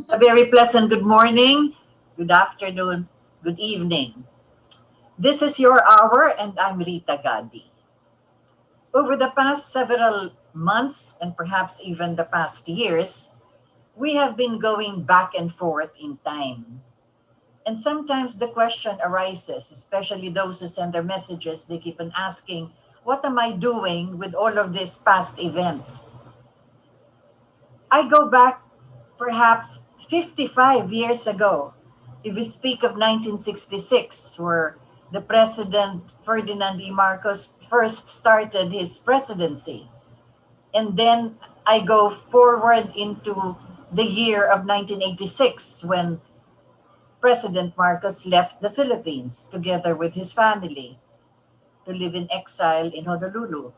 A very pleasant good morning, good afternoon, good evening. This is your hour, and I'm Rita Gadi. Over the past several months, and perhaps even the past years, we have been going back and forth in time. And sometimes the question arises, especially those who send their messages, they keep on asking, what am I doing with all of these past events? I go back perhaps 55 years ago. If we speak of 1966, where the President Ferdinand E. Marcos first started his presidency. And then I go forward into the year of 1986 when President Marcos left the Philippines together with his family to live in exile in Honolulu.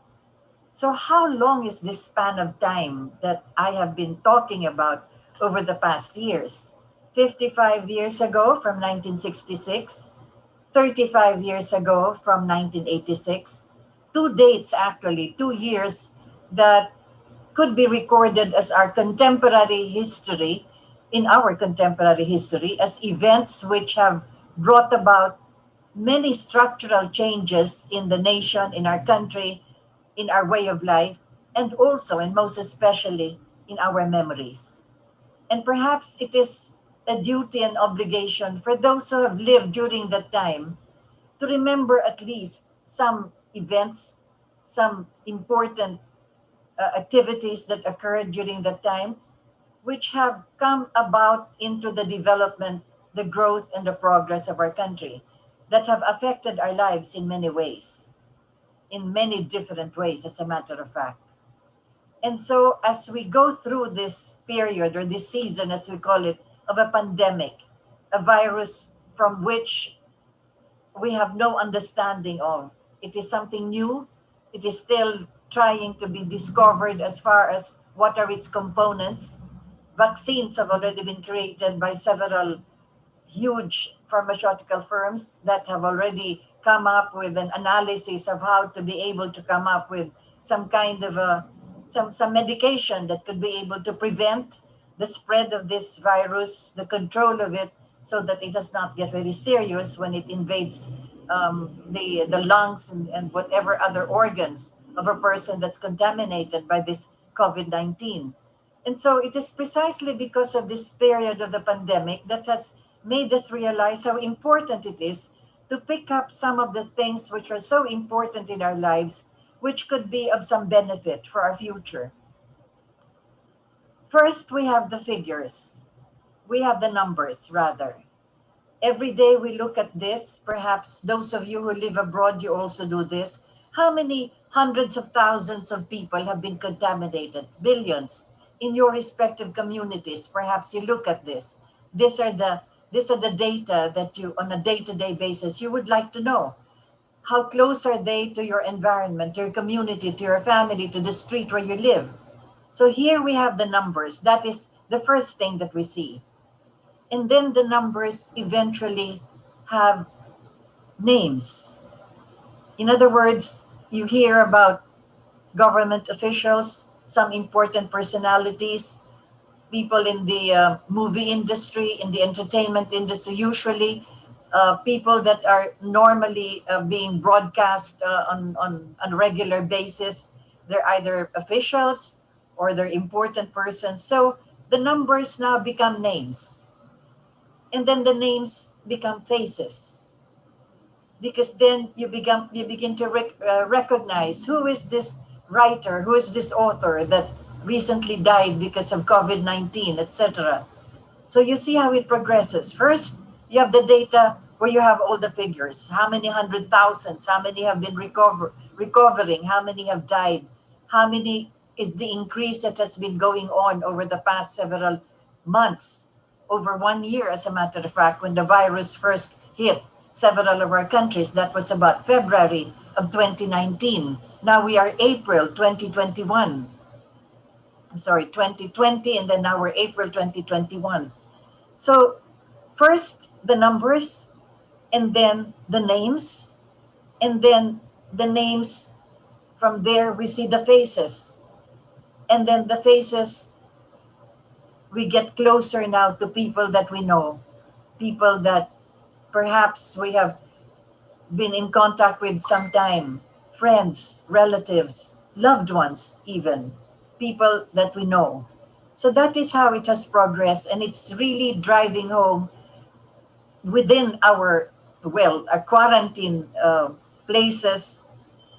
So, how long is this span of time that I have been talking about over the past years? 55 years ago from 1966, 35 years ago from 1986. Two dates, actually, 2 years that could be recorded as our contemporary history, in our contemporary history, as events which have brought about many structural changes in the nation, in our country, in our way of life, and also, and most especially, in our memories. And perhaps it is a duty and obligation for those who have lived during that time to remember at least some events, some important activities that occurred during that time, which have come about into the development, the growth, and the progress of our country, that have affected our lives in many ways, in many different ways, as a matter of fact. And so, as we go through this period or this season, as we call it, of a pandemic, a virus from which we have no understanding of, it is something new, it is still trying to be discovered as far as what are its components. Vaccines have already been created by several huge pharmaceutical firms that have already come up with an analysis of how to be able to come up with some kind of a some medication that could be able to prevent the spread of this virus, the control of it, so that it does not get very serious when it invades the lungs and whatever other organs of a person that's contaminated by this COVID-19. And so it is precisely because of this period of the pandemic that has made us realize how important it is to pick up some of the things which are so important in our lives, which could be of some benefit for our future. First, we have the figures. We have the numbers, rather. Every day we look at this. Perhaps those of you who live abroad, you also do this. How many hundreds of thousands of people have been contaminated? Billions in your respective communities. Perhaps you look at this. These are the these are the data that you, on a day-to-day basis, you would like to know. How close are they to your environment, to your community, to your family, to the street where you live? So here we have the numbers. That is the first thing that we see. And then the numbers eventually have names. In other words, you hear about government officials, some important personalities, people in the movie industry, in the entertainment industry, usually people that are normally being broadcast on a regular basis. They're either officials or they're important persons. So the numbers now become names. And then the names become faces, because then you begin to recognize who is this writer, who is this author that recently died because of COVID-19, etc. So you see how it progresses. First, you have the data where you have all the figures. How many hundred thousands? How many have been recovering? How many have died? How many is the increase that has been going on over the past several months? Over 1 year, as a matter of fact, when the virus first hit several of our countries. That was about February of 2019. Now we are April 2021. I'm sorry, 2020, and then now we're April 2021. So first the numbers, and then the names, and then the names, from there we see the faces, and then the faces we get closer now to people that we know, people that perhaps we have been in contact with sometime, friends, relatives, loved ones, even people that we know. So that is how it has progressed, and it's really driving home within our, well, our quarantine places.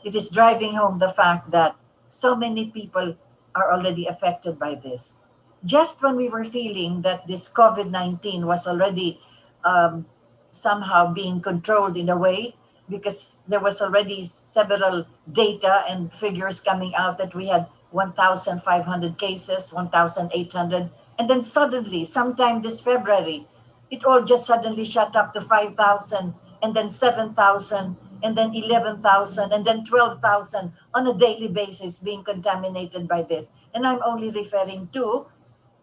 It is driving home the fact that so many people are already affected by this. Just when we were feeling that this COVID 19 was already um, somehow being controlled in a way, because there was already several data and figures coming out that we had 1,500 cases, 1,800, and then suddenly, sometime this February, it all just suddenly shot up to 5,000, and then 7,000, and then 11,000, and then 12,000 on a daily basis being contaminated by this. And I'm only referring to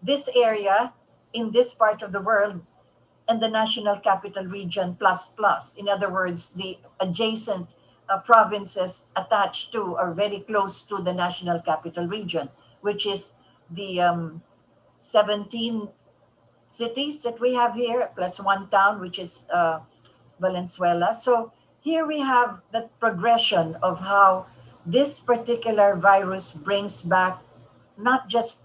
this area in this part of the world and the National Capital Region plus plus. In other words, the adjacent provinces attached to or very close to the National Capital Region, which is the 17 cities that we have here, plus one town, which is Valenzuela. So here we have the progression of how this particular virus brings back not just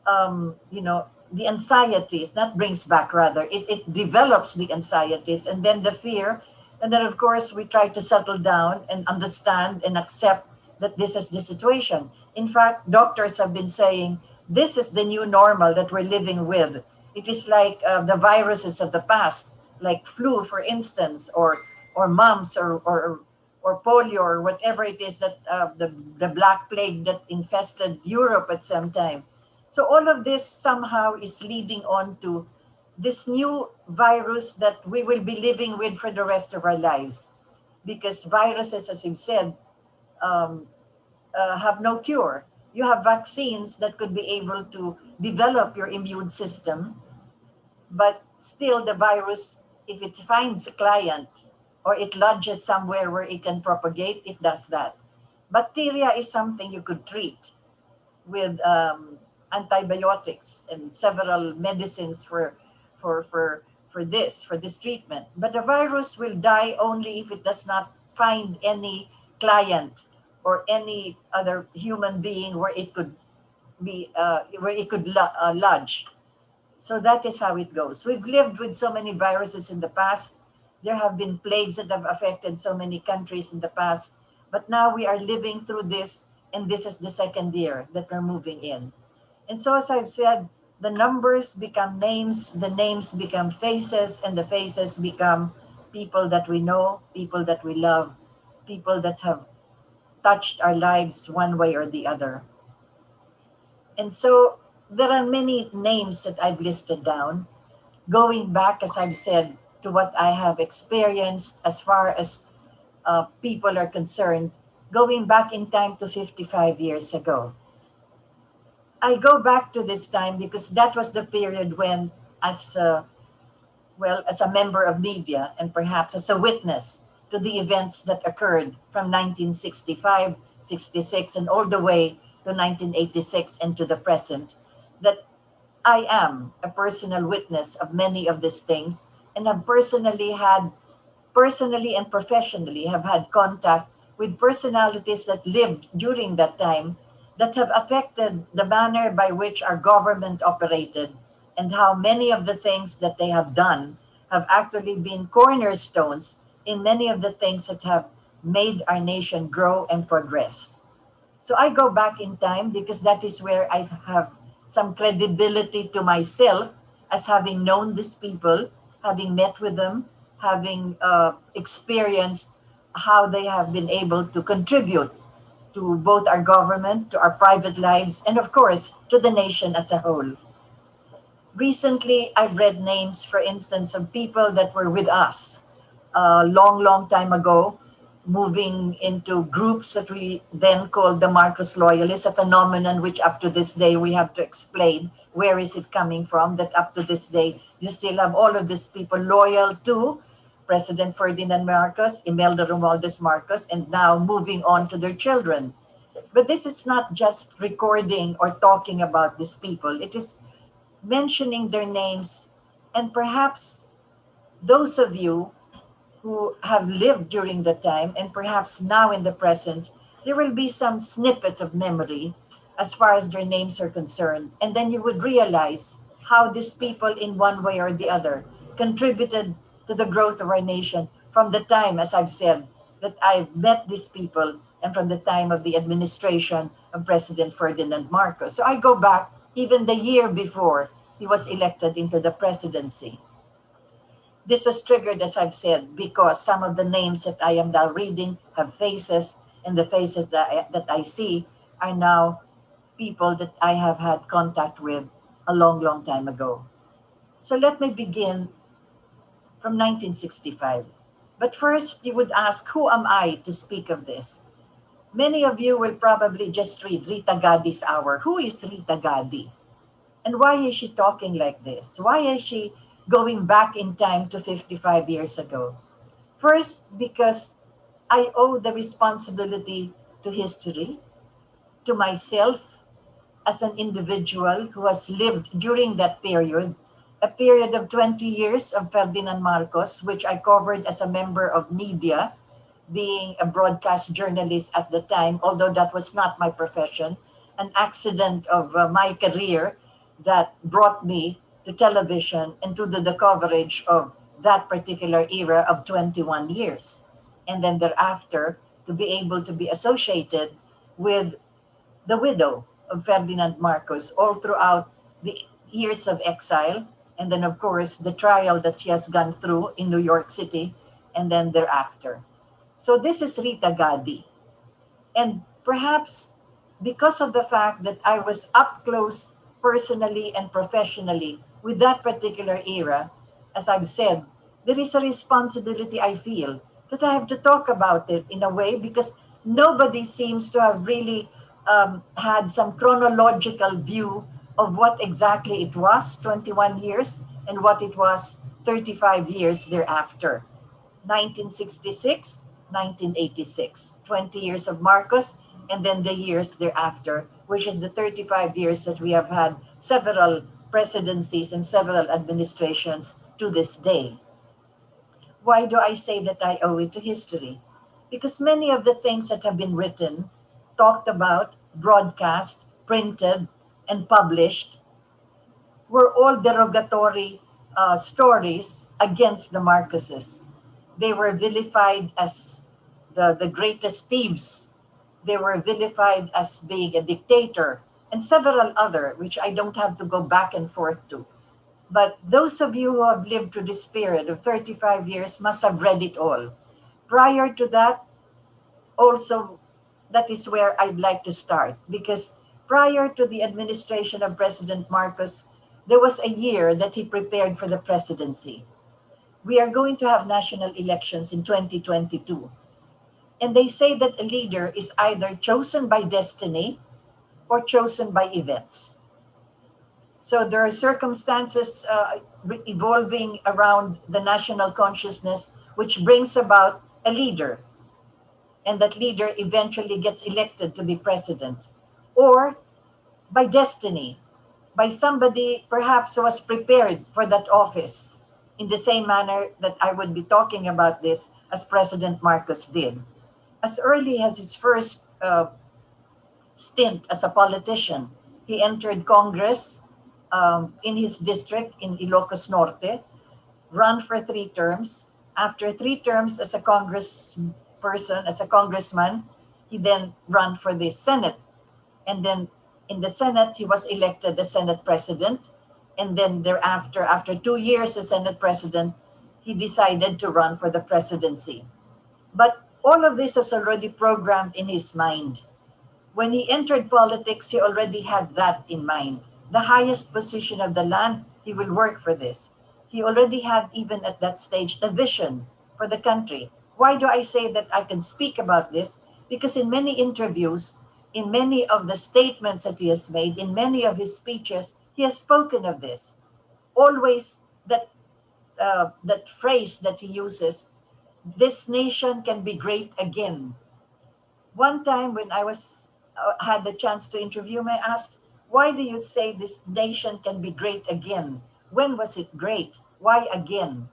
the anxieties, not brings back rather, it develops the anxieties and then the fear. And then, of course, we try to settle down and understand and accept that this is the situation. In fact, doctors have been saying this is the new normal that we're living with. It is like the viruses of the past, like flu, for instance, or mumps, or polio, or whatever it is that the black plague that infested Europe at some time. So all of this somehow is leading on to this new virus that we will be living with for the rest of our lives. Because viruses, as you've said, um, have no cure. You have vaccines that could be able to develop your immune system, but still the virus, if it finds a client or it lodges somewhere where it can propagate, it does that. Bacteria is something you could treat with antibiotics and several medicines for for for this treatment. But the virus will die only if it does not find any client or any other human being where it could be where it could lodge. So that is how it goes. We've lived with so many viruses in the past. There have been plagues that have affected so many countries in the past. But now we are living through this, and this is the second year that we're moving in. And so, as I've said, the numbers become names, the names become faces, and the faces become people that we know, people that we love, people that have touched our lives one way or the other. And so, there are many names that I've listed down, going back, as I've said, to what I have experienced as far as people are concerned, going back in time to 55 years ago. I go back to this time because that was the period when, as as a member of media and perhaps as a witness to the events that occurred from 1965, 66, and all the way to 1986 and to the present, that I am a personal witness of many of these things and have personally and professionally have had contact with personalities that lived during that time that have affected the manner by which our government operated and how many of the things that they have done have actually been cornerstones in many of the things that have made our nation grow and progress. So I go back in time because that is where I have some credibility to myself as having known these people, having met with them, having experienced how they have been able to contribute to both our government, to our private lives, and of course, to the nation as a whole. Recently, I've read names, for instance, of people that were with us a long, long time ago, moving into groups that we then called the Marcos Loyalists, a phenomenon which up to this day we have to explain where is it coming from, that up to this day you still have all of these people loyal to President Ferdinand Marcos, Imelda Romualdez Marcos, and now moving on to their children. But this is not just recording or talking about these people. It is mentioning their names, and perhaps those of you who have lived during the time and perhaps now in the present, there will be some snippet of memory as far as their names are concerned. And then you would realize how these people, in one way or the other, contributed to the growth of our nation from the time, as I've said, that I've met these people and from the time of the administration of President Ferdinand Marcos. So I go back even the year before he was elected into the presidency. This was triggered, as I've said, because some of the names that I am now reading have faces, and the faces that I see are now people that I have had contact with a long, long time ago. So let me begin from 1965. But first, you would ask, who am I to speak of this? Many of you will probably just read Rita Gadi's Hour. Who is Rita Gadi? And why is she talking like this? Why is she going back in time to 55 years ago? First, because I owe the responsibility to history, to myself as an individual who has lived during that period, a period of 20 years of Ferdinand Marcos, which I covered as a member of media, being a broadcast journalist at the time, although that was not my profession, an accident of my career that brought me to television and to the coverage of that particular era of 21 years. And then thereafter, to be able to be associated with the widow of Ferdinand Marcos all throughout the years of exile, and then, of course, the trial that she has gone through in New York City, and then thereafter. So this is Rita Gadi. And perhaps because of the fact that I was up close personally and professionally with that particular era, as I've said, there is a responsibility I feel that I have to talk about it in a way because nobody seems to have really had some chronological view of what exactly it was 21 years and what it was 35 years thereafter. 1966, 1986, 20 years of Marcos, and then the years thereafter, which is the 35 years that we have had several presidencies and several administrations to this day. Why do I say that I owe it to history? Because many of the things that have been written, talked about, broadcast, printed, and published were all derogatory stories against the Marcoses. They were vilified as the greatest thieves. They were vilified as being a dictator and several other, which I don't have to go back and forth to. But those of you who have lived through this period of 35 years must have read it all. Prior to that, also, that is where I'd like to start because prior to the administration of President Marcos, there was a year that he prepared for the presidency. We are going to have national elections in 2022. And they say that a leader is either chosen by destiny or chosen by events. So there are circumstances evolving around the national consciousness which brings about a leader. And that leader eventually gets elected to be president. Or by destiny, by somebody perhaps who was prepared for that office in the same manner that I would be talking about this as President Marcos did. As early as his first stint as a politician, he entered Congress in his district in Ilocos Norte, ran for 3 terms. After 3 terms as a congressperson, as a congressman, he then ran for the Senate. And then in the Senate, he was elected the Senate president. And then thereafter, after 2 years as Senate president, he decided to run for the presidency. But all of this was already programmed in his mind. When he entered politics, he already had that in mind. The highest position of the land, he will work for this. He already had, even at that stage, a vision for the country. Why do I say that I can speak about this? Because in many interviews, in many of the statements that he has made, in many of his speeches, he has spoken of this. Always that phrase that he uses, this nation can be great again. One time when I had the chance to interview him, I asked, Why do you say this nation can be great again? When was it great? Why again?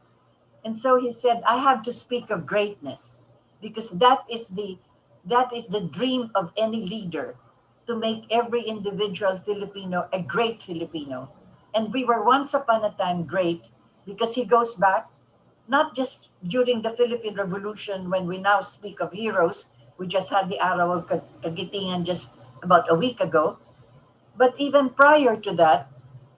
And so he said, I have to speak of greatness because that is the dream of any leader, to make every individual Filipino a great Filipino. And we were once upon a time great because he goes back not just during the Philippine Revolution when we now speak of heroes. We just had the Araw of Kagitingan just about a week ago. But even prior to that,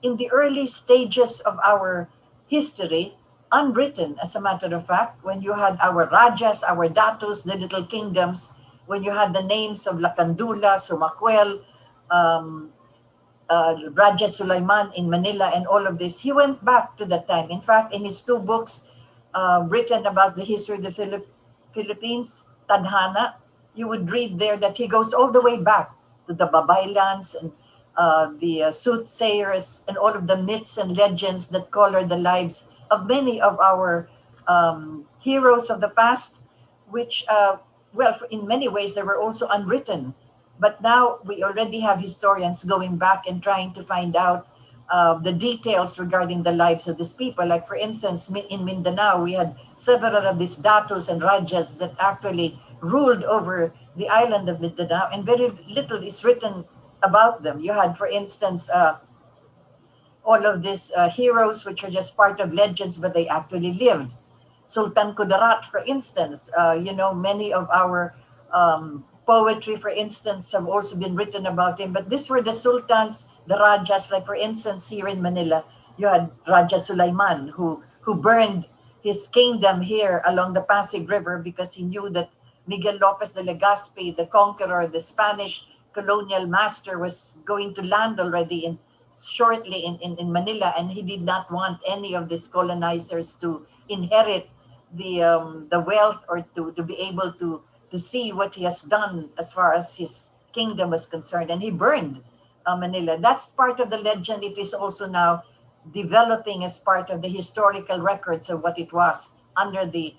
in the early stages of our history, unwritten, as a matter of fact, when you had our Rajas, our Datus, the little kingdoms, when you had the names of Lacandula, Sumakwel, um, Raja Sulaiman in Manila, and all of this, he went back to that time. In fact, in his two books written about the history of the Philippines, Tadhana, you would read there that he goes all the way back to the Babaylans and the soothsayers and all of the myths and legends that color the lives of many of our heroes of the past, which, well, in many ways, they were also unwritten. But now we already have historians going back and trying to find out the details regarding the lives of these people. Like, for instance, in Mindanao, we had several of these datus and rajas that actually ruled over the island of Mindanao, and very little is written about them. You had, for instance, all of these heroes, which are just part of legends, but they actually lived. Sultan Kudarat, for instance, many of our poetry, for instance, have also been written about him. But these were the sultans, the rajas. Like, for instance, here in Manila, you had Raja Sulaiman, who burned his kingdom here along the Pasig River because he knew that Miguel Lopez de Legazpi, the conqueror, the Spanish colonial master, was going to land already shortly in Manila, and he did not want any of these colonizers to inherit the wealth, or to be able to see what he has done as far as his kingdom was concerned, and he burned Manila. That's part of the legend. It is also now developing as part of the historical records of what it was under the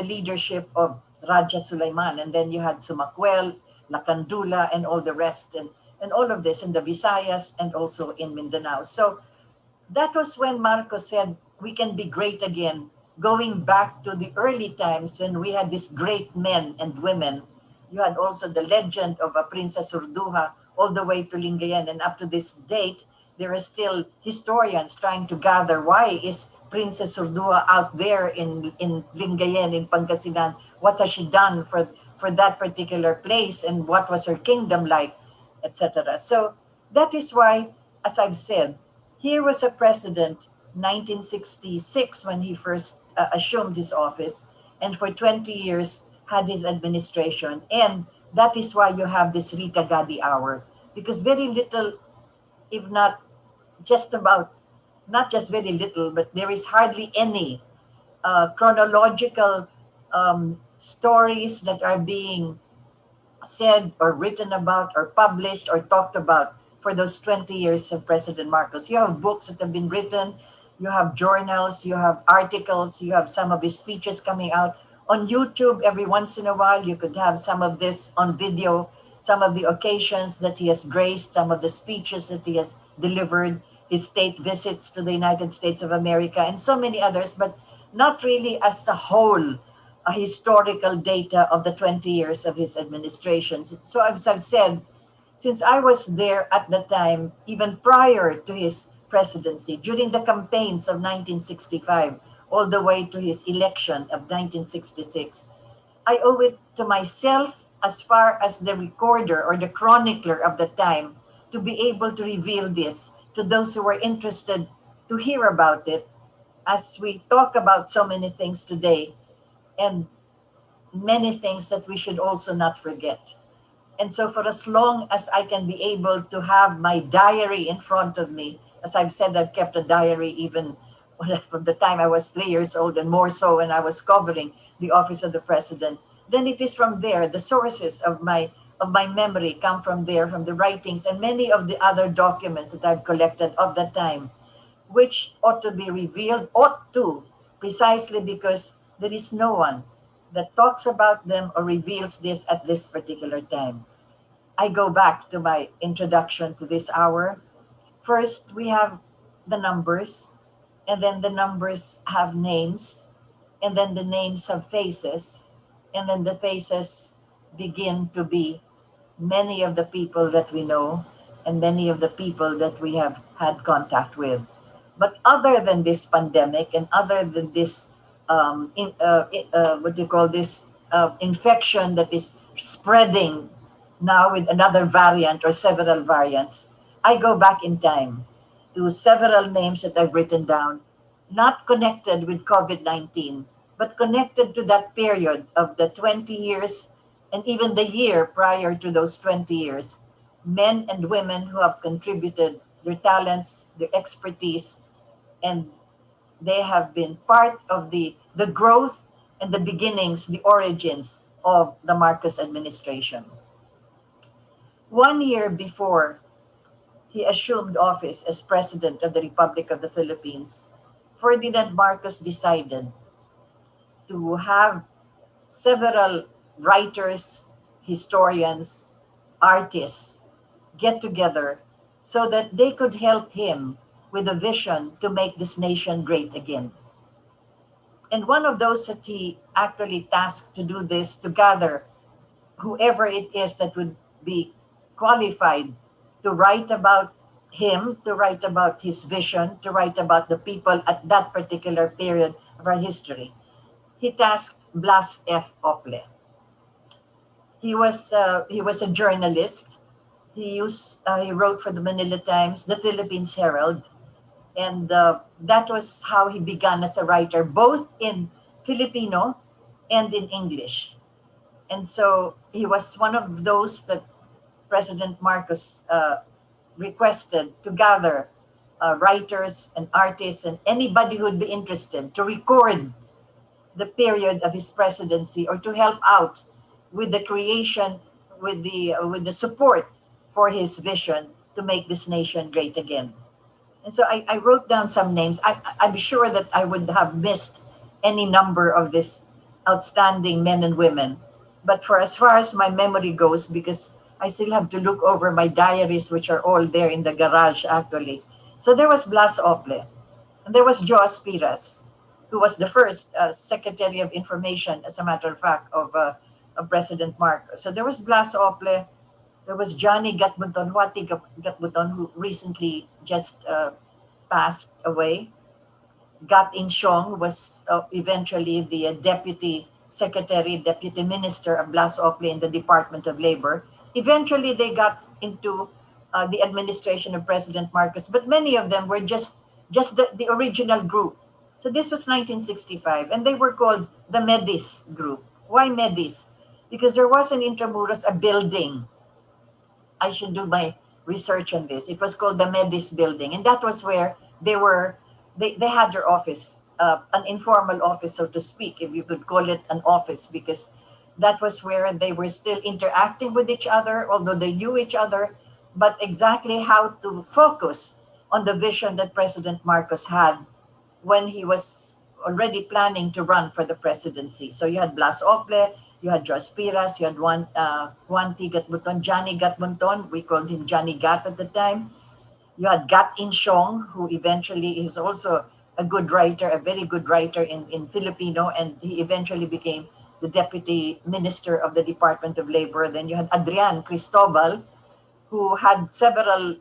leadership of Raja Sulaiman. And then you had Sumakwel, Lacandula, and all the rest, and all of this in the Visayas and also in Mindanao. So that was when Marcos said we can be great again, going back to the early times when we had these great men and women. You had also the legend of a Princess Urduja all the way to Lingayen, and up to this date, there are still historians trying to gather why is Princess Urduja out there in Lingayen, in Pangasinan. What has she done for that particular place, and what was her kingdom like, etc. So that is why, as I've said, here was a president, 1966, when he first assumed his office, and for 20 years had his administration. And that is why you have this Rita Gadi hour, because very little, if not just about, not just very little, but there is hardly any chronological stories that are being said or written about or published or talked about for those 20 years of President Marcos. You have books that have been written, you have journals, you have articles, you have some of his speeches coming out. On YouTube, every once in a while, you could have some of this on video, some of the occasions that he has graced, some of the speeches that he has delivered, his state visits to the United States of America, and so many others, but not really as a whole a historical data of the 20 years of his administration. So, as I've said, since I was there at the time, even prior to his presidency, during the campaigns of 1965, all the way to his election of 1966, I owe it to myself, as far as the recorder or the chronicler of the time, to be able to reveal this to those who were interested to hear about it, as we talk about so many things today, and many things that we should also not forget. And so, for as long as I can be able to have my diary in front of me, as I've said, I've kept a diary even from the time I was 3 years old, and more so when I was covering the office of the president, then it is from there. The sources of my memory come from there, from the writings and many of the other documents that I've collected of that time, which ought to be revealed, ought to, precisely because there is no one that talks about them or reveals this at this particular time. I go back to my introduction to this hour. First, we have the numbers, and then the numbers have names, and then the names have faces, and then the faces begin to be many of the people that we know and many of the people that we have had contact with. But other than this pandemic and other than this, what do you call this, infection that is spreading now with another variant or several variants, I go back in time to several names that I've written down, not connected with COVID 19, but connected to that period of the 20 years and even the year prior to those 20 years. Men and women who have contributed their talents, their expertise, and they have been part of the growth and the beginnings, the origins of the Marcos administration. 1 year before he assumed office as President of the Republic of the Philippines, Ferdinand Marcos decided to have several writers, historians, artists get together so that they could help him with a vision to make this nation great again. And one of those that he actually tasked to do this, to gather whoever it is that would be qualified to write about him, to write about his vision, to write about the people at that particular period of our history. He tasked Blas F. Ople. He was a journalist. He wrote for the Manila Times, the Philippines Herald, and that was how he began as a writer, both in Filipino and in English. And so he was one of those that President Marcos requested to gather writers and artists and anybody who would be interested to record the period of his presidency or to help out with the creation, with the support for his vision to make this nation great again. And so I wrote down some names. I'm sure that I would have missed any number of these outstanding men and women. But for as far as my memory goes, because I still have to look over my diaries, which are all there in the garage actually. So there was Blas Ople, and there was Joe Aspiras, who was the first Secretary of Information, as a matter of fact, of President Marcos. So there was Blas Ople, there was Johnny Gatbuton, Huati Gatbuton, who recently just passed away. Gat In Siong was eventually the deputy secretary, deputy minister of Blas Ople in the Department of Labor. Eventually, they got into the administration of President Marcos, but many of them were just the original group. So this was 1965, and they were called the Medis group. Why Medis? Because there was in Intramuros a building. I should do my research on this. It was called the Medis building, and that was where they had their office, an informal office, so to speak, if you could call it an office, because that was where they were still interacting with each other, although they knew each other, but exactly how to focus on the vision that President Marcos had when he was already planning to run for the presidency. So you had Blas Ople, you had Jos Piras, you had Juan T. Gatbuton, Johnny Gatbuton, we called him Johnny Gat at the time. You had Gat In Siong, who eventually is also a good writer, a very good writer in Filipino, and he eventually became the deputy minister of the Department of Labor. Then you had Adrian Cristobal, who held several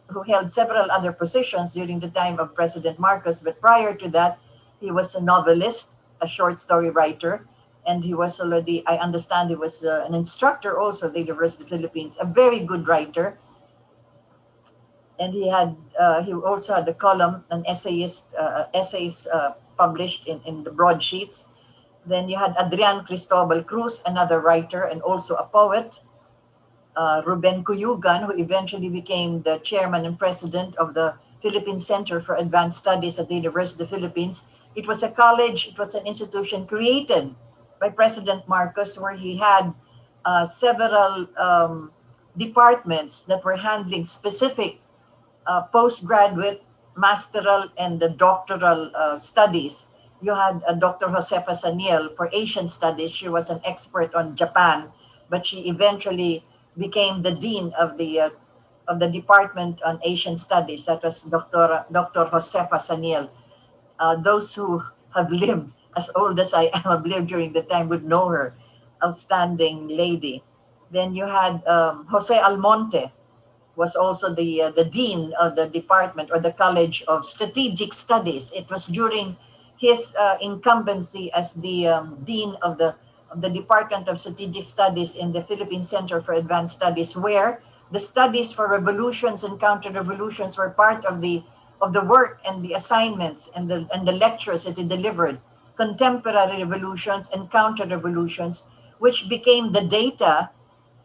other positions during the time of President Marcos. But prior to that, he was a novelist, a short story writer, and he was already, I understand, he was an instructor also at the University of the Philippines, a very good writer. And he also had a column, an essays published in the broadsheets. Then you had Adrian Cristobal Cruz, another writer and also a poet. Ruben Cuyugan, who eventually became the chairman and president of the Philippine Center for Advanced Studies at the University of the Philippines. It was a college, it was an institution created by President Marcos, where he had several departments that were handling specific postgraduate, masteral, and the doctoral studies. You had Dr. Josefa Saniel for Asian studies. She was an expert on Japan, but she eventually became the dean of the Department on Asian Studies. That was Dr. Josefa Saniel. Those who have lived as old as I am, have lived during the time, would know her. Outstanding lady. Then you had Jose Almonte, was also the dean of the department or the College of Strategic Studies. It was during his incumbency as the dean of the Department of Strategic Studies in the Philippine Center for Advanced Studies, where the studies for revolutions and counter-revolutions were part of the work and the assignments and the lectures that he delivered. Contemporary revolutions and counter-revolutions, which became the data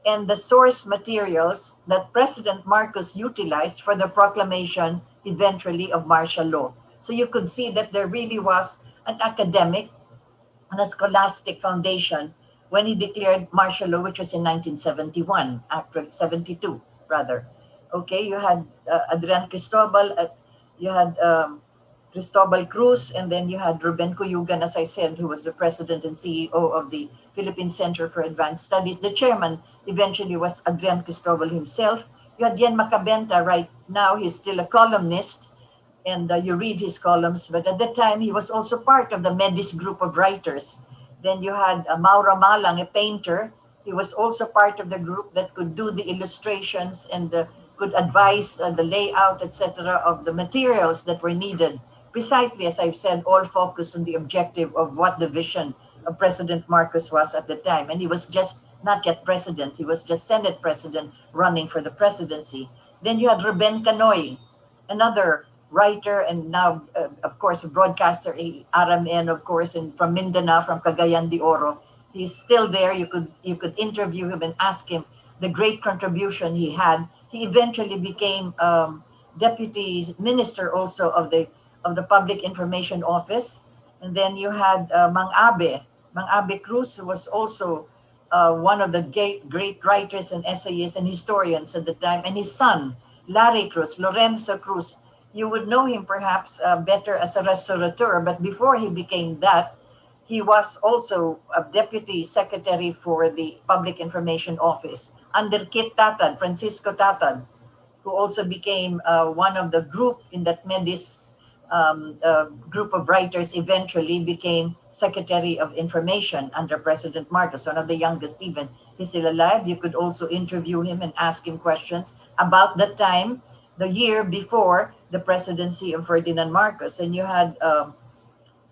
and the source materials that President Marcos utilized for the proclamation eventually of martial law. So you could see that there really was an academic and a scholastic foundation when he declared martial law, which was in 1971, after 72, rather. Okay, you had Adrian Cristobal, you had Cristobal Cruz, and then you had Ruben Cuyugan, as I said, who was the president and CEO of the Philippine Center for Advanced Studies. The chairman eventually was Adrian Cristobal himself. You had Yen Macabenta. Right now, he's still a columnist, and you read his columns, but at the time, he was also part of the Medis group of writers. Then you had Maura Malang, a painter. He was also part of the group that could do the illustrations and could advise the layout, etc., of the materials that were needed. Precisely as I've said, all focused on the objective of what the vision of President Marcos was at the time. And he was just not yet president, he was just Senate president running for the presidency. Then you had Ruben Canoy, another writer and now, of course, a broadcaster, RMN, of course, and from Mindanao, from Cagayan de Oro. He's still there. You could interview him and ask him the great contribution he had. He eventually became deputy minister also of the Public Information Office. And then you had Mang Abe Cruz, who was also one of the great writers and essayists and historians at the time, and his son, Larry Cruz, Lorenzo Cruz. You would know him perhaps better as a restaurateur, but before he became that, he was also a deputy secretary for the Public Information Office under Kit Tatad, Francisco Tatad, who also became one of the group in that Medis group of writers, eventually became Secretary of Information under President Marcos, one of the youngest even. He's still alive. You could also interview him and ask him questions about the time, the year before the presidency of Ferdinand Marcos. And you had,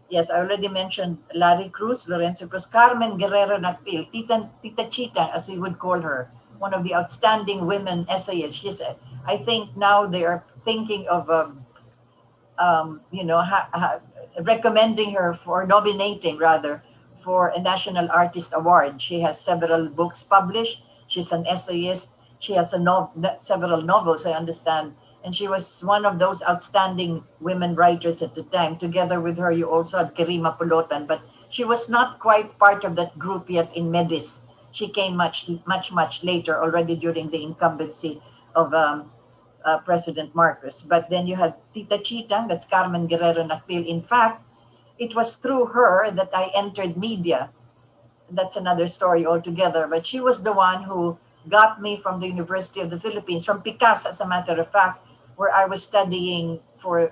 yes, I already mentioned Larry Cruz, Lorenzo Cruz, Carmen Guerrero Nakpil, Tita Chita, as we would call her, one of the outstanding women essayists. She said, I think now they are thinking of recommending her for nominating rather for a National Artist Award. She has several books published. She's an essayist. She has several novels, I understand. And she was one of those outstanding women writers at the time. Together with her, you also had Kirima Pulutan, but she was not quite part of that group yet in Medis. She came much later, already during the incumbency of President Marcos. But then you had Tita Chita, that's Carmen Guerrero Nakpil. In fact, it was through her that I entered media. That's another story altogether. But she was the one who got me from the University of the Philippines, from PICAS, as a matter of fact, where I was studying for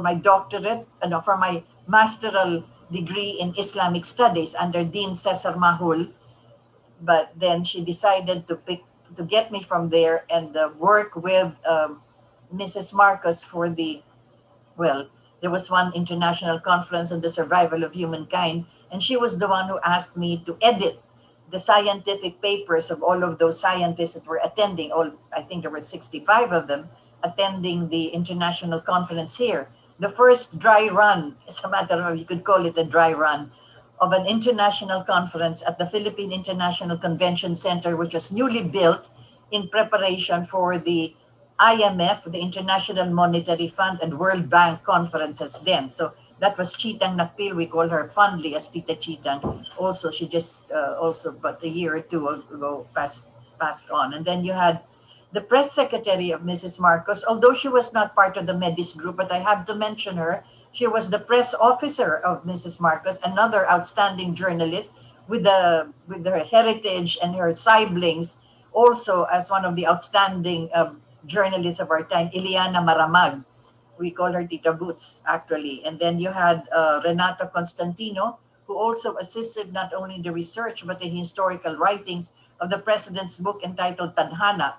my doctorate, for my masteral degree in Islamic Studies under Dean Cesar Mahul. But then she decided to get me from there and work with Mrs. Marcos for there was one international conference on the survival of humankind, and she was the one who asked me to edit the scientific papers of all of those scientists that were attending. I think there were 65 of them attending the international conference here. The first dry run, as a matter of, you could call it a dry run, of an international conference at the Philippine International Convention Center, which was newly built in preparation for the IMF, the International Monetary Fund, and World Bank conferences then. So that was Chitang Nakpil. We call her fondly as Tita Chitang. Also, she just also but a year or two ago passed on. And then you had the press secretary of Mrs. Marcos, although she was not part of the Medis group, but I have to mention her. She was the press officer of Mrs. Marcos, another outstanding journalist with her heritage and her siblings also as one of the outstanding journalists of our time, Ileana Maramag. We call her Tita Boots, actually. And then you had Renato Constantino, who also assisted not only in the research but in historical writings of the president's book entitled Tadhana,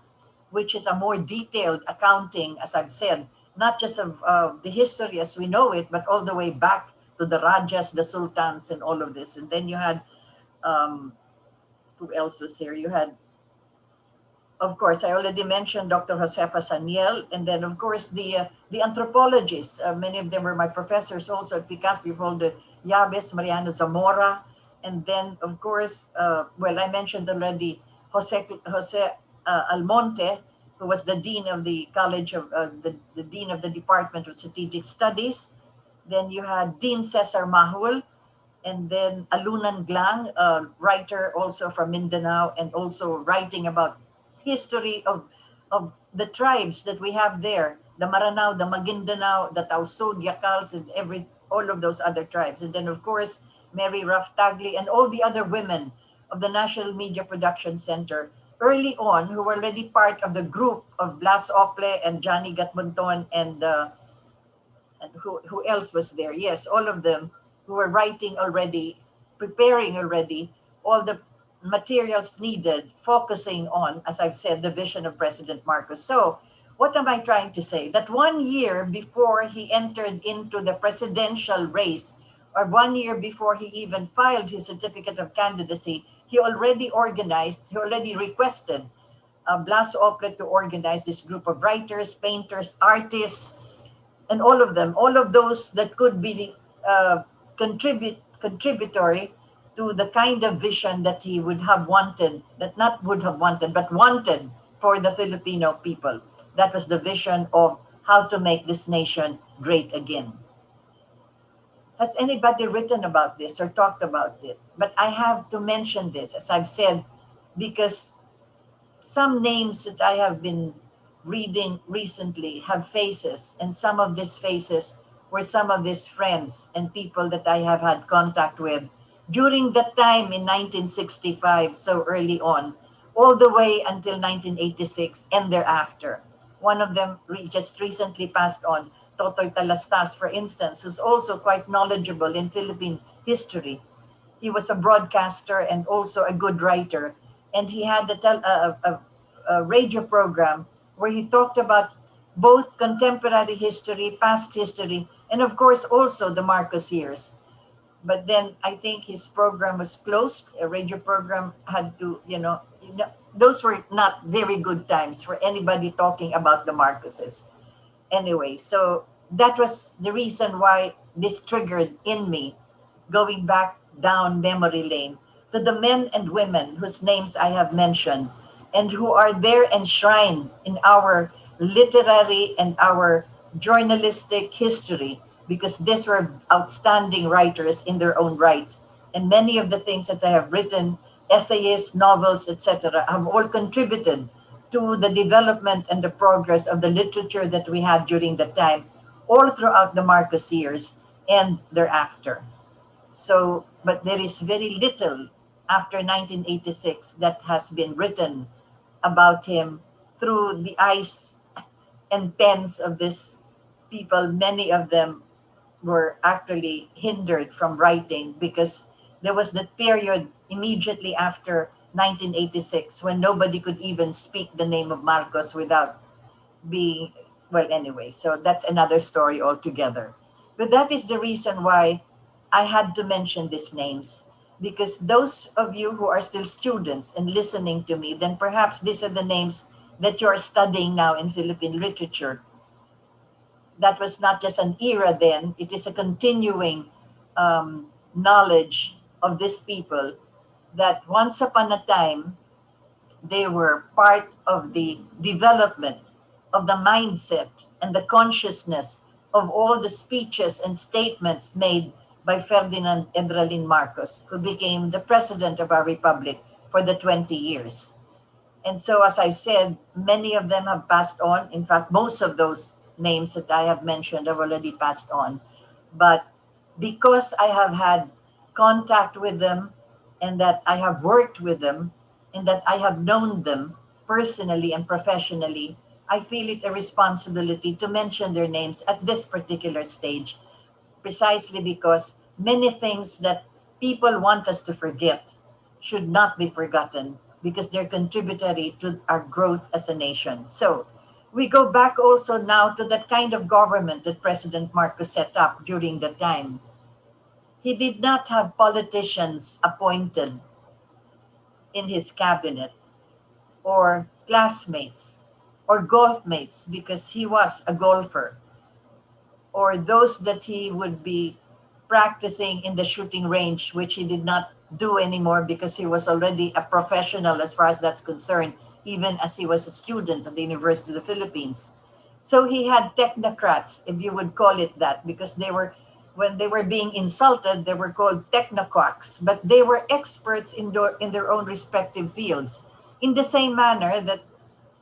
which is a more detailed accounting, as I've said, not just of the history as we know it, but all the way back to the Rajas, the Sultans, and all of this. And then you had, um, who else was here? You had, of course, I already mentioned Dr. Josefa Saniel, and then of course the anthropologists. Many of them were my professors also at Picasso. You called Yabes, Mariano Zamora, and then of course, well, I mentioned already Jose Almonte, who was the dean of the College of the dean of the Department of Strategic Studies. Then you had Dean Cesar Mahul, and then Alunan Glang, a writer also from Mindanao, and also writing about history of the tribes that we have there, the Maranao, the Maguindanao, the Tausug, Yakals, and all of those other tribes. And then, of course, Mary Raftagli and all the other women of the National Media Production Center early on, who were already part of the group of Blas Ocle and Johnny Gatmonton and who else was there? Yes, all of them who were writing already, preparing already all the materials needed, focusing on, as I've said, the vision of President Marcos. So, what am I trying to say? That 1 year before he entered into the presidential race, or 1 year before he even filed his certificate of candidacy, he already requested Blas Ople to organize this group of writers, painters, artists, and all of them, all of those that could be contributory to the kind of vision that he would have wanted, that not would have wanted, but wanted for the Filipino people. That was the vision of how to make this nation great again. Has anybody written about this or talked about it? But I have to mention this, as I've said, because some names that I have been reading recently have faces, and some of these faces were some of these friends and people that I have had contact with during the time in 1965, so early on, all the way until 1986 and thereafter. One of them just recently passed on, Totoy Talastas, for instance, who's also quite knowledgeable in Philippine history. He was a broadcaster and also a good writer, and he had a radio program where he talked about both contemporary history, past history, and of course also the Marcos years. But then I think his program was closed. A radio program had to, those were not very good times for anybody talking about the Marcoses. Anyway, so that was the reason why this triggered in me, going back down memory lane to the men and women whose names I have mentioned and who are there enshrined in our literary and our journalistic history, because these were outstanding writers in their own right. And many of the things that I have written, essays, novels, etc., have all contributed to the development and the progress of the literature that we had during that time, all throughout the Marcos years and thereafter. So, but there is very little after 1986 that has been written about him through the eyes and pens of these people. Many of them were actually hindered from writing because there was that period immediately after 1986 when nobody could even speak the name of Marcos without being, well, anyway, so that's another story altogether. But that is the reason why I had to mention these names, because those of you who are still students and listening to me, then perhaps these are the names that you are studying now in Philippine literature. That was not just an era then, it is a continuing knowledge of these people that once upon a time they were part of the development of the mindset and the consciousness of all the speeches and statements made by Ferdinand Edralin Marcos, who became the president of our republic for the 20 years. And so, as I said, many of them have passed on. In fact, most of those names that I have mentioned have already passed on. But because I have had contact with them and that I have worked with them and that I have known them, personally and professionally, I feel it a responsibility to mention their names at this particular stage, precisely because many things that people want us to forget should not be forgotten because they're contributory to our growth as a nation. So we go back also now to that kind of government that President Marcos set up during the time. He did not have politicians appointed in his cabinet or classmates or golf mates because he was a golfer, or those that he would be practicing in the shooting range, which he did not do anymore because he was already a professional as far as that's concerned, even as he was a student at the University of the Philippines. So he had technocrats, if you would call it that, because they were, when they were being insulted, they were called technoquacks, but they were experts in their own respective fields. In the same manner that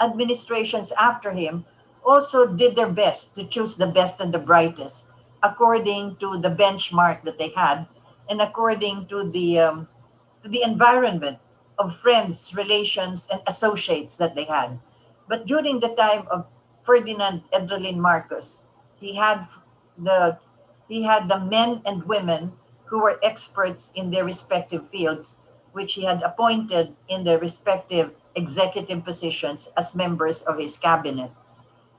administrations after him also did their best to choose the best and the brightest according to the benchmark that they had and according to the environment of friends, relations, and associates that they had. But during the time of Ferdinand Edrelin Marcos, he had the he had the men and women who were experts in their respective fields, which he had appointed in their respective executive positions as members of his cabinet.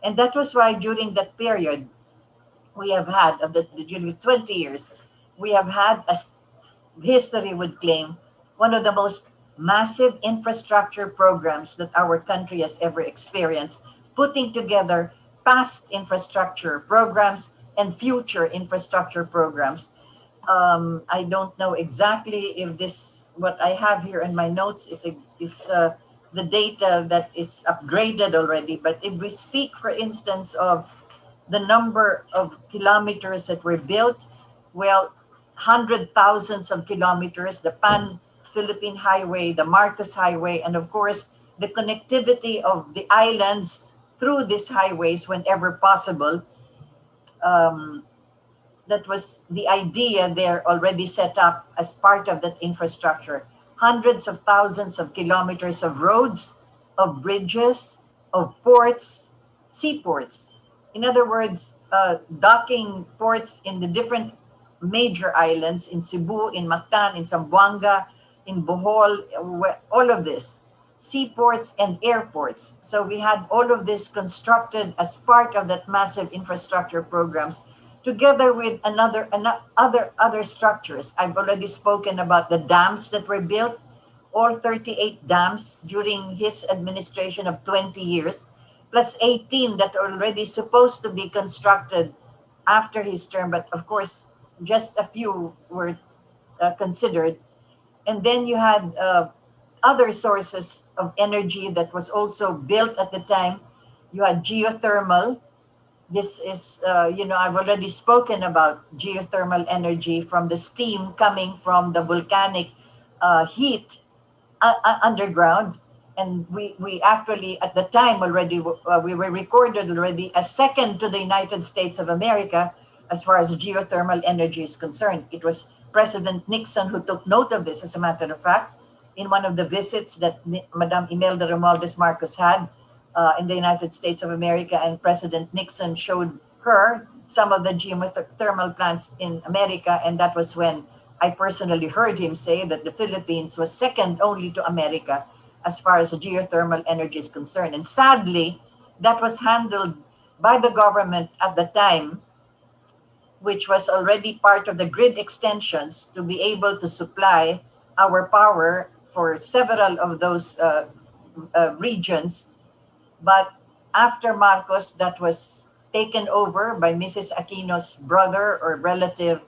And that was why during that period, we have had, of the during 20 years, we have had, as history would claim, one of the most massive infrastructure programs that our country has ever experienced, putting together past infrastructure programs and future infrastructure programs. I don't know exactly if this, what I have here in my notes is the data that is upgraded already. But if we speak, for instance, of the number of kilometers that were built, well, hundred thousands of kilometers, the Pan Philippine Highway, the Marcos Highway, and of course, the connectivity of the islands through these highways whenever possible. Um, that was the idea there already set up as part of that infrastructure. Hundreds of thousands of kilometers of roads, of bridges, of ports, seaports. In other words, docking ports in the different major islands in Cebu, in Mactan, in Zamboanga, in Bohol, all of this. Seaports and airports. So we had all of this constructed as part of that massive infrastructure programs together with other structures. I've already spoken about the dams that were built, all 38 dams during his administration of 20 years, plus 18 that are already supposed to be constructed after his term, but of course, just a few were considered. And then you had other sources of energy that was also built at the time. You had geothermal. This is, I've already spoken about geothermal energy from the steam coming from the volcanic heat underground. And we actually, at the time already, we were recorded already as second to the United States of America as far as geothermal energy is concerned. It was President Nixon who took note of this, as a matter of fact, in one of the visits that Madame Imelda Romualdez Marcos had in the United States of America, and President Nixon showed her some of the geothermal plants in America, and that was when I personally heard him say that the Philippines was second only to America as far as geothermal energy is concerned. And sadly, that was handled by the government at the time, which was already part of the grid extensions to be able to supply our power for several of those regions. But after Marcos, that was taken over by Mrs. Aquino's brother or relative,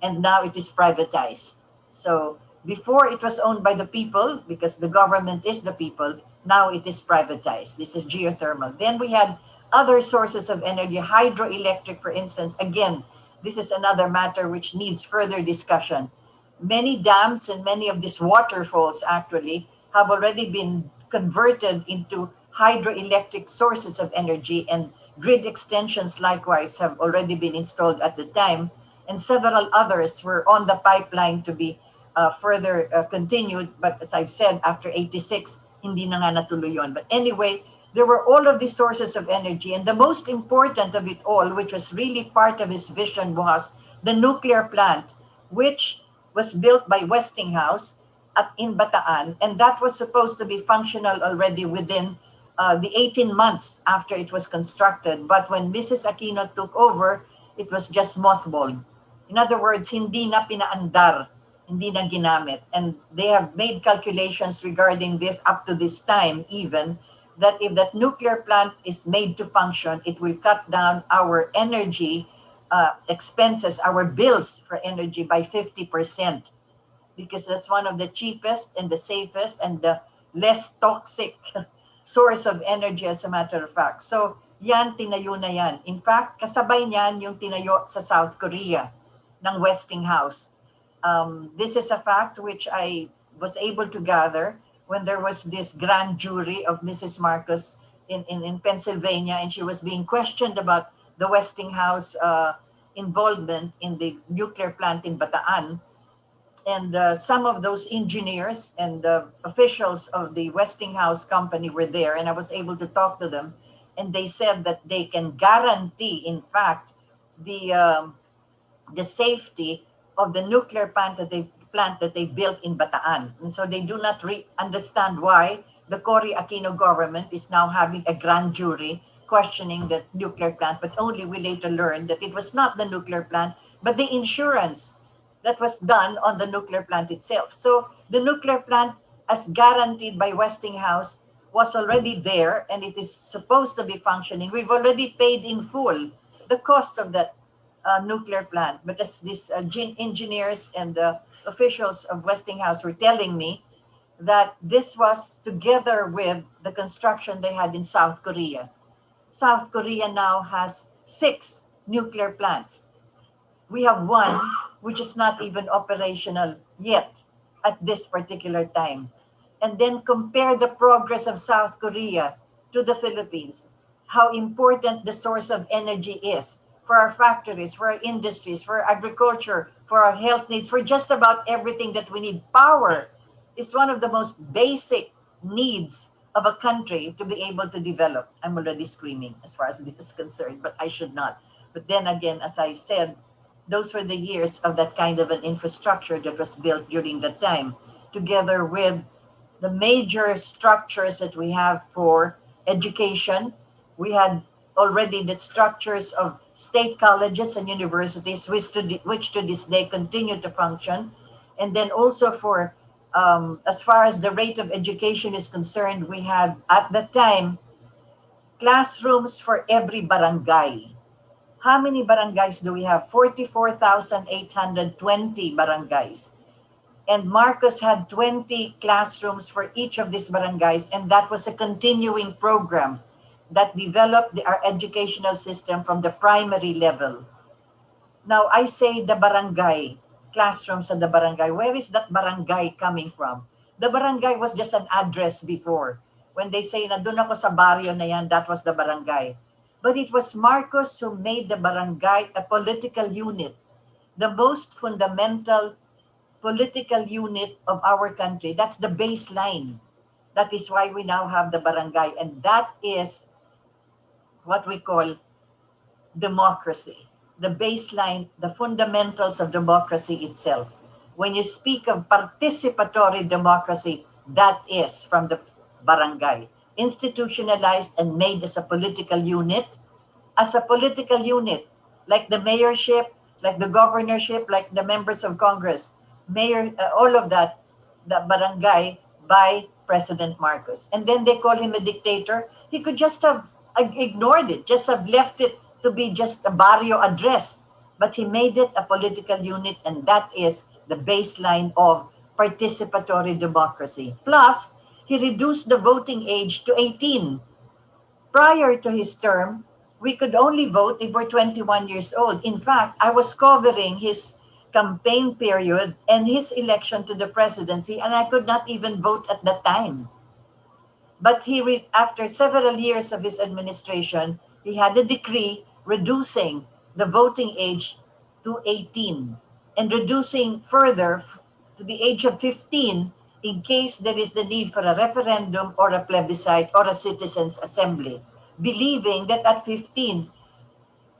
and now it is privatized. So before it was owned by the people, because the government is the people, now it is privatized. This is geothermal. Then we had other sources of energy, hydroelectric, for instance. Again, this is another matter which needs further discussion. Many dams and many of these waterfalls actually have already been converted into hydroelectric sources of energy, and grid extensions likewise have already been installed at the time, and several others were on the pipeline to be further continued. But as I've said, after 86, hindi na nga natuloy yun. But anyway, there were all of these sources of energy. And the most important of it all, which was really part of his vision, was the nuclear plant, which was built by Westinghouse in Bataan. And that was supposed to be functional already within the 18 months after it was constructed. But when Mrs. Aquino took over, it was just mothballed. In other words, hindi na pinaandar, hindi na ginamit. And they have made calculations regarding this up to this time even, that if that nuclear plant is made to function, it will cut down our energy expenses, our bills for energy by 50%, because that's one of the cheapest and the safest and the less toxic source of energy, as a matter of fact. So yan, tinayo na yan. In fact, kasabay niyan yung tinayo sa South Korea ng Westinghouse. This is a fact which I was able to gather when there was this grand jury of Mrs. Marcos in Pennsylvania, and she was being questioned about the Westinghouse involvement in the nuclear plant in Bataan. And some of those engineers and officials of the Westinghouse company were there, and I was able to talk to them. And they said that they can guarantee, in fact, the safety of the nuclear plant that they built in Bataan. And so they do not understand why the Cory Aquino government is now having a grand jury questioning the nuclear plant, but only we later learned that it was not the nuclear plant, but the insurance that was done on the nuclear plant itself. So the nuclear plant, as guaranteed by Westinghouse, was already there, and it is supposed to be functioning. We've already paid in full the cost of that nuclear plant. But as these engineers and officials of Westinghouse were telling me, that this was together with the construction they had in South Korea. South Korea now has 6 nuclear plants. We have one which is not even operational yet at this particular time. And then compare the progress of South Korea to the Philippines, how important the source of energy is for our factories, for our industries, for our agriculture, for our health needs, for just about everything that we need. Power is one of the most basic needs of a country to be able to develop. I'm already screaming as far as this is concerned, but I should not. But then again, as I said, those were the years of that kind of an infrastructure that was built during that time, together with the major structures that we have for education. We had already the structures of state colleges and universities, which to this day continue to function. And then also for, as far as the rate of education is concerned, we had at the time classrooms for every barangay. How many barangays do we have? 44,820 barangays. And Marcos had 20 classrooms for each of these barangays, and that was a continuing program that developed our educational system from the primary level. Now, I say the barangay, classrooms at the barangay. Where is that barangay coming from? The barangay was just an address before. When they say, na doon ako sa barrio na yan, that was the barangay. But it was Marcos who made the barangay a political unit, the most fundamental political unit of our country. That's the baseline. That is why we now have the barangay. And that is what we call democracy. The baseline, the fundamentals of democracy itself. When you speak of participatory democracy, that is from the barangay. Institutionalized and made as a political unit, like the mayorship, like the governorship, like the members of Congress, mayor, all of that, the barangay by President Marcos. And then they call him a dictator. He could just have ignored it, just have left it to be just a barrio address. But he made it a political unit, and that is the baseline of participatory democracy. Plus, he reduced the voting age to 18. Prior to his term, we could only vote if we're 21 years old. In fact, I was covering his campaign period and his election to the presidency, and I could not even vote at that time. But after several years of his administration, he had a decree reducing the voting age to 18 and reducing further to the age of 15 in case there is the need for a referendum or a plebiscite or a citizens' assembly, believing that at 15,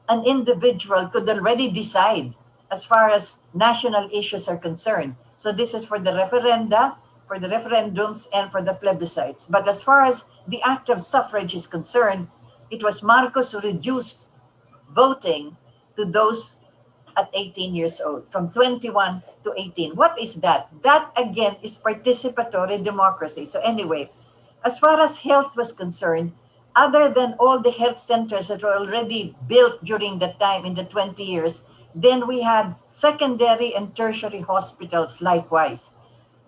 an individual could already decide as far as national issues are concerned. So this is for the referenda, for the referendums, and for the plebiscites. But as far as the act of suffrage is concerned, it was Marcos who reduced voting to those at 18 years old, from 21 to 18. What is that? That again is participatory democracy. So anyway, as far as health was concerned, other than all the health centers that were already built during that time in the 20 years, then we had secondary and tertiary hospitals likewise.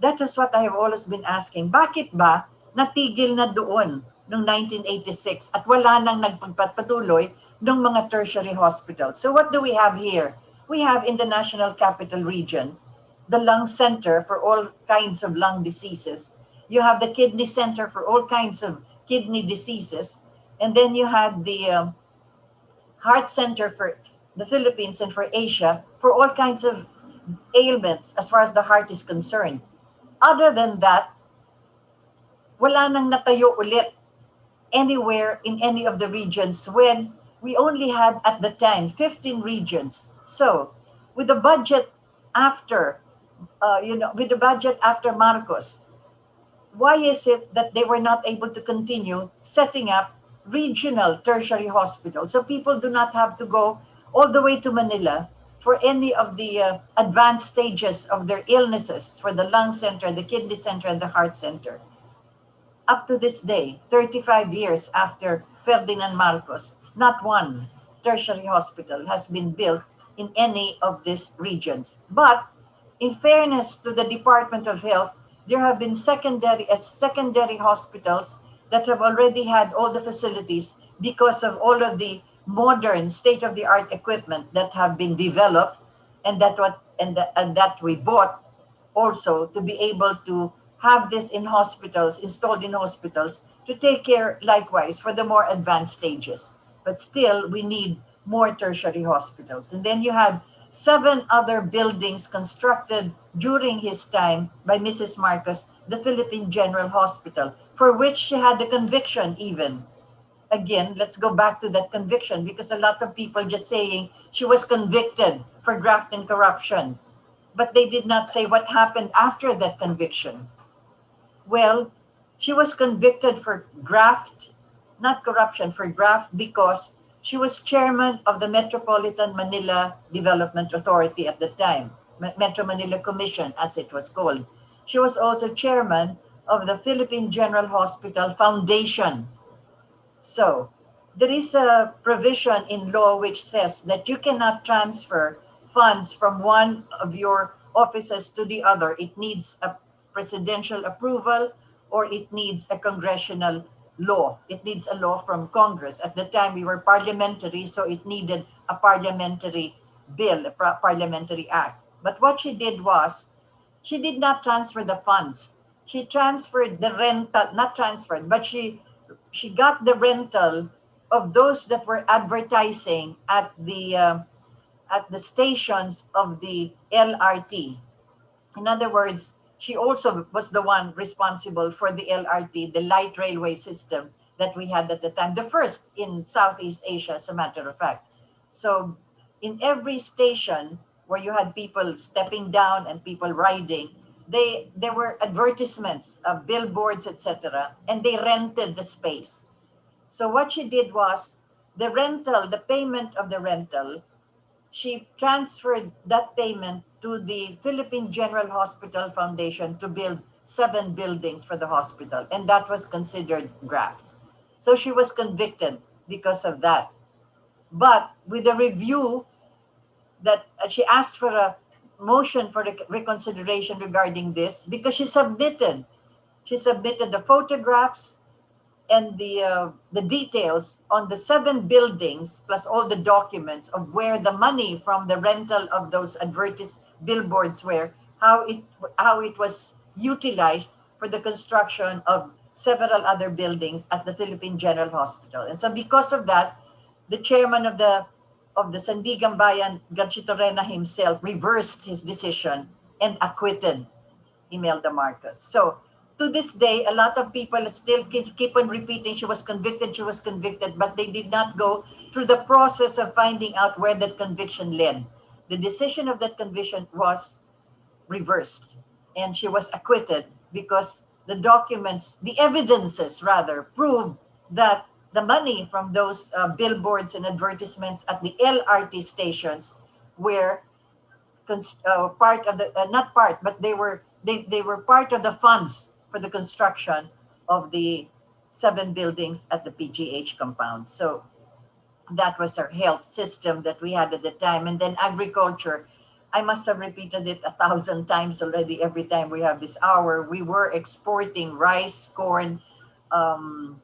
That is what I have always been asking. Bakit ba natigil na doon noong 1986 at wala nang nagpagpatuloy ng mga tertiary hospitals? So what do we have here? We have in the National Capital Region, the lung center for all kinds of lung diseases. You have the kidney center for all kinds of kidney diseases. And then you had the heart center for the Philippines and for Asia for all kinds of ailments as far as the heart is concerned. Other than that, wala nang natayo ulit anywhere in any of the regions when we only had at the time 15 regions. So with the budget after, with the budget after Marcos, why is it that they were not able to continue setting up regional tertiary hospitals so people do not have to go all the way to Manila for any of the advanced stages of their illnesses, for the lung center, the kidney center, and the heart center? Up to this day, 35 years after Ferdinand Marcos, not one tertiary hospital has been built in any of these regions. But in fairness to the Department of Health, there have been secondary hospitals that have already had all the facilities because of all of the modern state-of-the-art equipment that have been developed and that we bought also to be able to have this in hospitals, installed in hospitals, to take care likewise for the more advanced stages. But still, we need more tertiary hospitals. And then you had 7 other buildings constructed during his time by Mrs. Marcos, the Philippine General Hospital, for which she had the conviction even. Again, let's go back to that conviction, because a lot of people just saying she was convicted for graft and corruption, but they did not say what happened after that conviction. Well, she was convicted for graft, not corruption, for graft, because she was chairman of the Metropolitan Manila Development Authority at the time, Metro Manila Commission, as it was called. She was also chairman of the Philippine General Hospital Foundation. So there is a provision in law which says that you cannot transfer funds from one of your offices to the other. It needs a presidential approval, or it needs a congressional law. It needs a law from Congress. At the time, we were parliamentary, so it needed a parliamentary bill, a parliamentary act. But what she did was, she did not transfer the funds. She transferred the rental, not transferred, but she got the rental of those that were advertising at the stations of the LRT. In other words, she also was the one responsible for the LRT, the light railway system that we had at the time, the first in Southeast Asia, as a matter of fact. So in every station where you had people stepping down and people riding, there were advertisements, billboards, etc., and they rented the space. So what she did was, the payment of the rental, she transferred that payment to the Philippine General Hospital Foundation to build 7 buildings for the hospital, and that was considered graft. So she was convicted because of that. But with a review that she asked for a motion for reconsideration regarding this, because she submitted the photographs and the details on the 7 buildings, plus all the documents of where the money from the rental of those advertised billboards were, how it was utilized for the construction of several other buildings at the Philippine General Hospital. And so because of that, the chairman of the Sandigan Bayan, Garchitorena himself, reversed his decision and acquitted Imelda Marcos. So to this day, a lot of people still keep on repeating she was convicted, but they did not go through the process of finding out where that conviction led. The decision of that conviction was reversed, and she was acquitted because the documents, the evidences rather, proved that the money from those billboards and advertisements at the LRT stations were part of the not part, but they were part of the funds for the construction of the 7 buildings at the PGH compound. So that was our health system that we had at the time. And then agriculture, I must have repeated it 1,000 times already. Every time we have this hour, we were exporting rice, corn, um,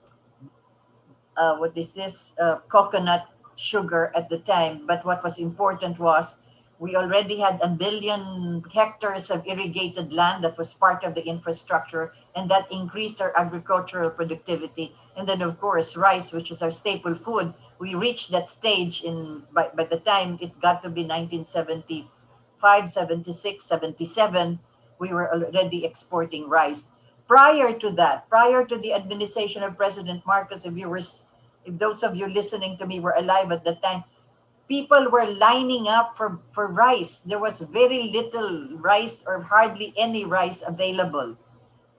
what is this, coconut, sugar at the time. But what was important was we already had 1 billion hectares of irrigated land that was part of the infrastructure, and that increased our agricultural productivity. And then, of course, rice, which is our staple food, we reached that stage by the time it got to be 1975, 76, 77, we were already exporting rice. Prior to that, prior to the administration of President Marcos, if those of you listening to me were alive at the time, people were lining up for rice. There was very little rice or hardly any rice available.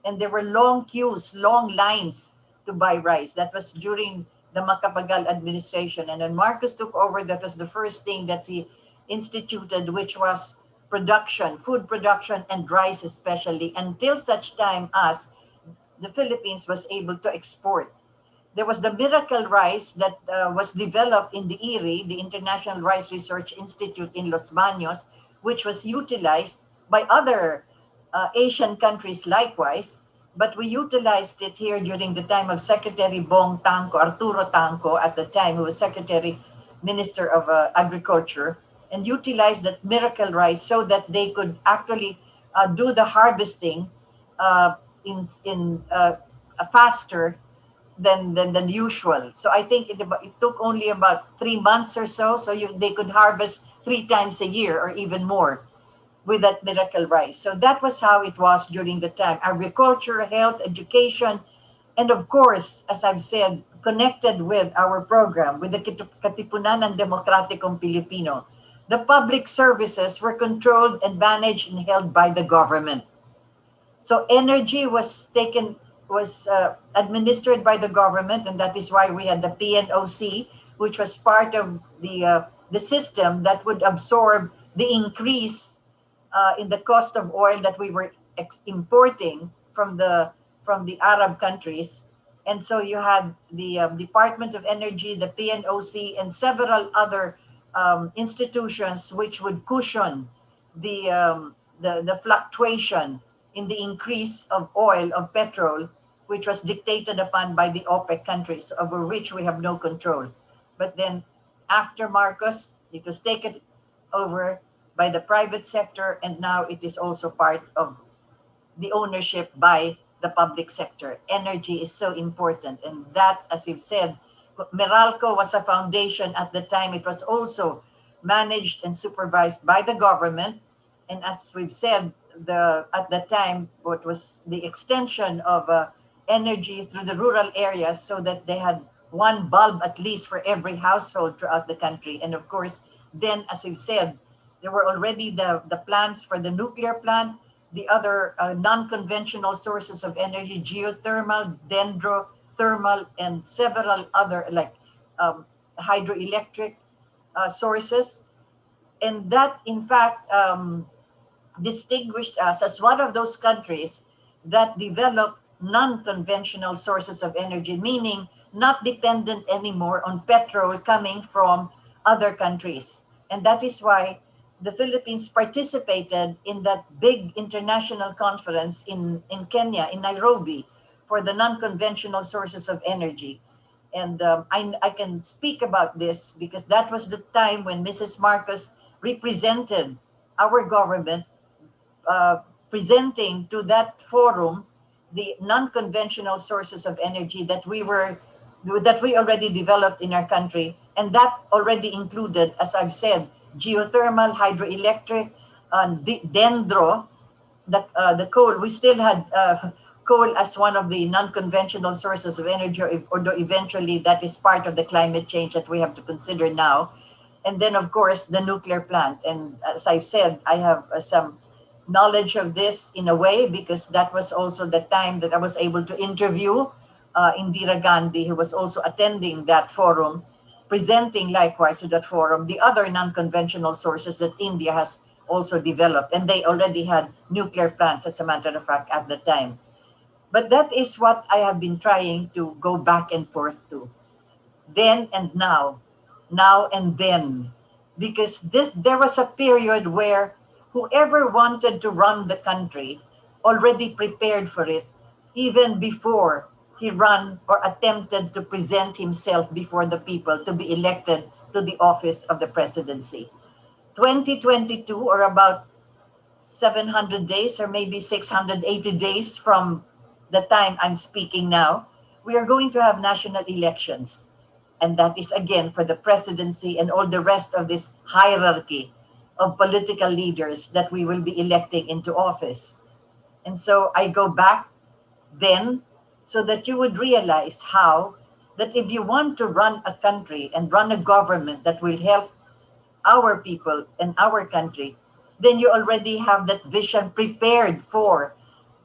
And there were long queues, long lines to buy rice. That was during the Macapagal administration. And when Marcos took over, that was the first thing that he instituted, which was production, food production, and rice especially, until such time as the Philippines was able to export. There was the miracle rice that was developed in the IRI, the International Rice Research Institute in Los Baños, which was utilized by other Asian countries likewise. But we utilized it here during the time of Secretary Bong Tanco, Arturo Tanco at the time, who was Secretary Minister of Agriculture, and utilized that miracle rice so that they could actually do the harvesting uh, in faster than usual. So I think it took only about 3 months or so. So they could harvest 3 times a year or even more with that miracle rice. So that was how it was during the time. Agriculture, health, education, and of course, as I've said, connected with our program, with the Katipunan and Demokratikong Pilipino. The public services were controlled and managed and held by the government. So energy was administered by the government, and that is why we had the PNOC, which was part of the system that would absorb the increase in the cost of oil that we were importing from the Arab countries. And so you had the Department of Energy, the PNOC, and several other institutions which would cushion the fluctuation in the increase of oil, of petrol, which was dictated upon by the OPEC countries, over which we have no control. But then after Marcos, it was taken over by the private sector, and now it is also part of the ownership by the public sector. Energy is so important. And that, as we've said, Meralco was a foundation at the time. It was also managed and supervised by the government. And as we've said, at the time, what was the extension of energy through the rural areas, so that they had one bulb at least for every household throughout the country. And of course, then, as we've said, there were already the plans for the nuclear plant, the other non-conventional sources of energy, geothermal, dendrothermal, and several other like hydroelectric sources. And that, in fact, distinguished us as one of those countries that developed non-conventional sources of energy, meaning not dependent anymore on petrol coming from other countries. And that is why the Philippines participated in that big international conference in Kenya, in Nairobi, for the non-conventional sources of energy. And I can speak about this because that was the time when Mrs. Marcos represented our government, presenting to that forum the non-conventional sources of energy that we already developed in our country, and that already included, as I've said, geothermal, hydroelectric, dendro, the coal. We still had coal as one of the non-conventional sources of energy, although eventually that is part of the climate change that we have to consider now. And then, of course, the nuclear plant. And as I've said, I have some knowledge of this in a way because that was also the time that I was able to interview Indira Gandhi, who was also attending that forum, presenting likewise to that forum the other non-conventional sources that India has also developed. And they already had nuclear plants, as a matter of fact, at the time. But that is what I have been trying to go back and forth to. Then and now and then. Because there was a period where whoever wanted to run the country already prepared for it even before he ran or attempted to present himself before the people to be elected to the office of the presidency. 2022, or about 700 days or maybe 680 days from the time I'm speaking now, we are going to have national elections. And that is again for the presidency and all the rest of this hierarchy of political leaders that we will be electing into office. And so I go back then so that you would realize how that if you want to run a country and run a government that will help our people and our country, then you already have that vision prepared for.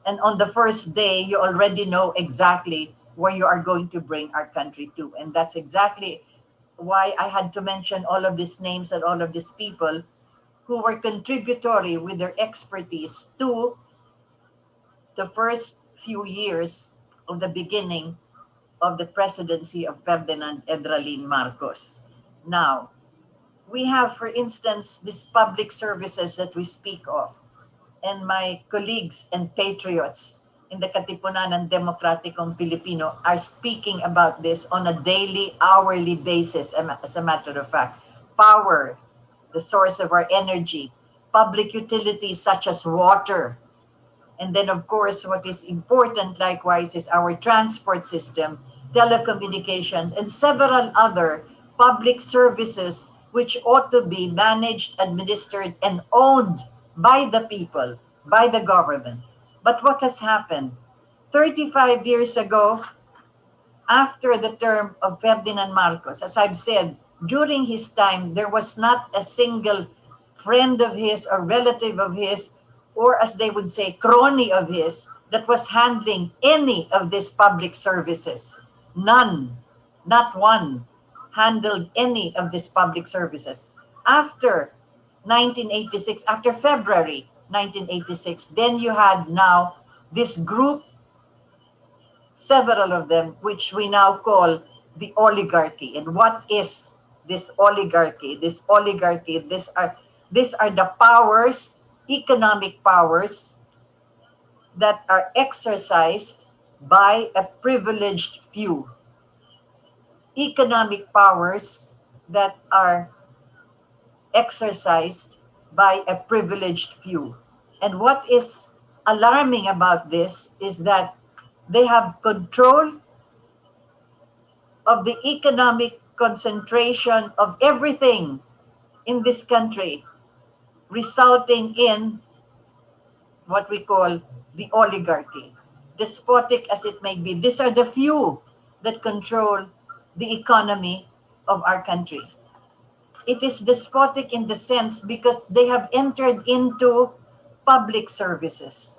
And on the first day, you already know exactly where you are going to bring our country to. And that's exactly why I had to mention all of these names and all of these people who were contributory with their expertise to the first few years of the beginning of the presidency of Ferdinand Edralin Marcos. Now, we have, for instance, these public services that we speak of. And my colleagues and patriots in the Katipunan and Demokratikong Pilipino are speaking about this on a daily, hourly basis, as a matter of fact. Power, the source of our energy, public utilities such as water. And then, of course, what is important likewise is our transport system, telecommunications, and several other public services which ought to be managed, administered, and owned by the people, by the government. But what has happened? 35 years ago, after the term of Ferdinand Marcos, as I've said, during his time, there was not a single friend of his or relative of his, or as they would say, crony of his, that was handling any of these public services. None, not one, handled any of these public services. After 1986, after February 1986, then you had now this group, several of them, which we now call the oligarchy. And what is this oligarchy? This oligarchy, these are the powers, economic powers, that are exercised by a privileged few. Economic powers that are exercised by a privileged few. And what is alarming about this is that they have control of the economic concentration of everything in this country, resulting in what we call the oligarchy. Despotic as it may be, these are the few that control the economy of our country. It is despotic in the sense because they have entered into public services.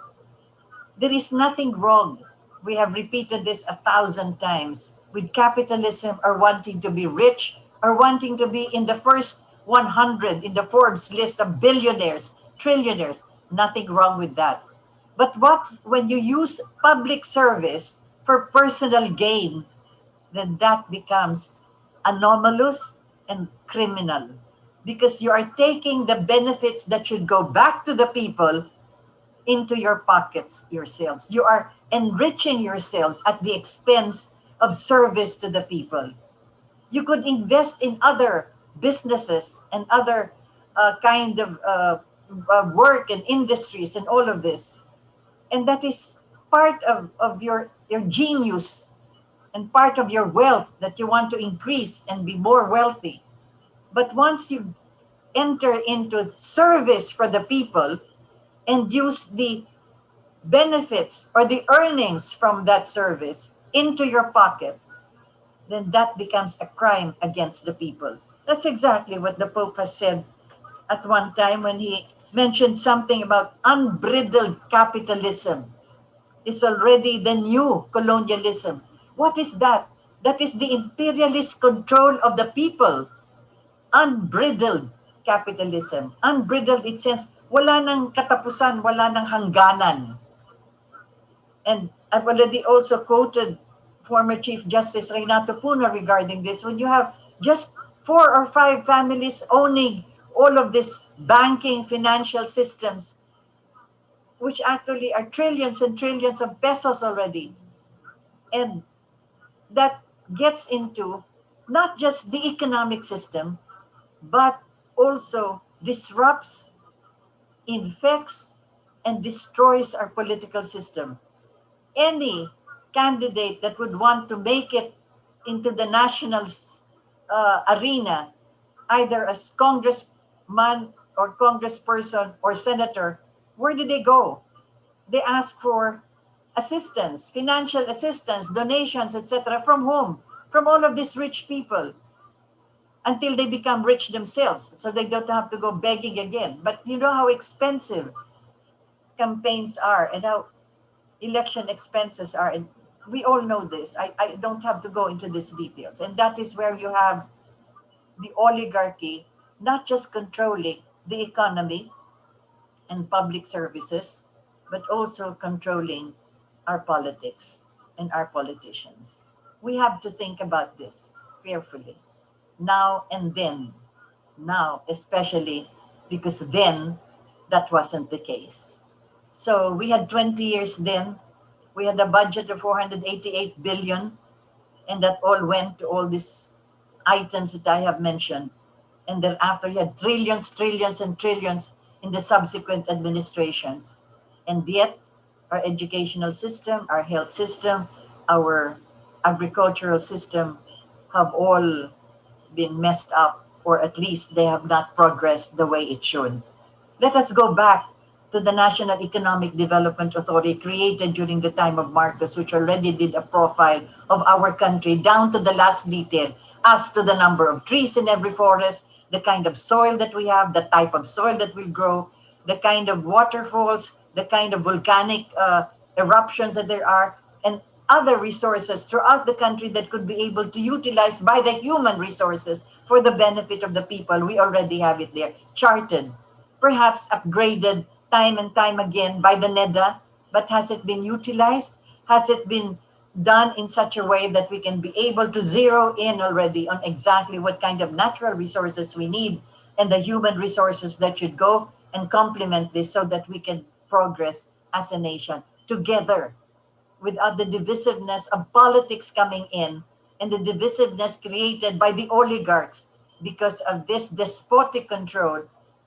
There is nothing wrong. We have repeated this 1,000 times with capitalism or wanting to be rich or wanting to be in the first 100 in the Forbes list of billionaires, trillionaires. Nothing wrong with that. But what when you use public service for personal gain, then that becomes anomalous and criminal because you are taking the benefits that should go back to the people into your pockets yourselves. You are enriching yourselves at the expense of service to the people. You could invest in other businesses and other kind of work and industries and all of this. And that is part of your genius and part of your wealth that you want to increase and be more wealthy. But once you enter into service for the people and use the benefits or the earnings from that service into your pocket, then that becomes a crime against the people. That's exactly what the Pope has said at one time when he mentioned something about unbridled capitalism is already the new colonialism. What is that? That is the imperialist control of the people. Unbridled capitalism. Unbridled, it says, wala nang katapusan, wala nang hangganan. And I've already also quoted former Chief Justice Renato Puna regarding this. When you have just 4 or 5 families owning all of these banking financial systems, which actually are trillions and trillions of pesos already, and that gets into not just the economic system, but also disrupts, infects, and destroys our political system. Any candidate that would want to make it into the national arena, either as congressman or congressperson or senator, where do they go? They ask for assistance, financial assistance, donations, etc. From whom? From all of these rich people until they become rich themselves so they don't have to go begging again. But you know how expensive campaigns are and how election expenses are. And we all know this. I don't have to go into these details. And that is where you have the oligarchy not just controlling the economy and public services, but also controlling our politics and our politicians. We have to think about this carefully, now and then. Now, especially because then that wasn't the case. So we had 20 years then. We had a budget of 488 billion, and that all went to all these items that I have mentioned. And then after you had trillions, trillions, and trillions in the subsequent administrations. And yet, our educational system, our health system, our agricultural system have all been messed up, or at least they have not progressed the way it should. Let us go back to the National Economic Development Authority created during the time of Marcos, which already did a profile of our country down to the last detail as to the number of trees in every forest, the kind of soil that we have, the type of soil that will grow, the kind of waterfalls, the kind of volcanic eruptions that there are, and other resources throughout the country that could be able to utilize by the human resources for the benefit of the people. We already have it there, charted, perhaps upgraded time and time again by the NEDA, but has it been utilized? Has it been done in such a way that we can be able to zero in already on exactly what kind of natural resources we need and the human resources that should go and complement this so that we can progress as a nation together without the divisiveness of politics coming in and the divisiveness created by the oligarchs because of this despotic control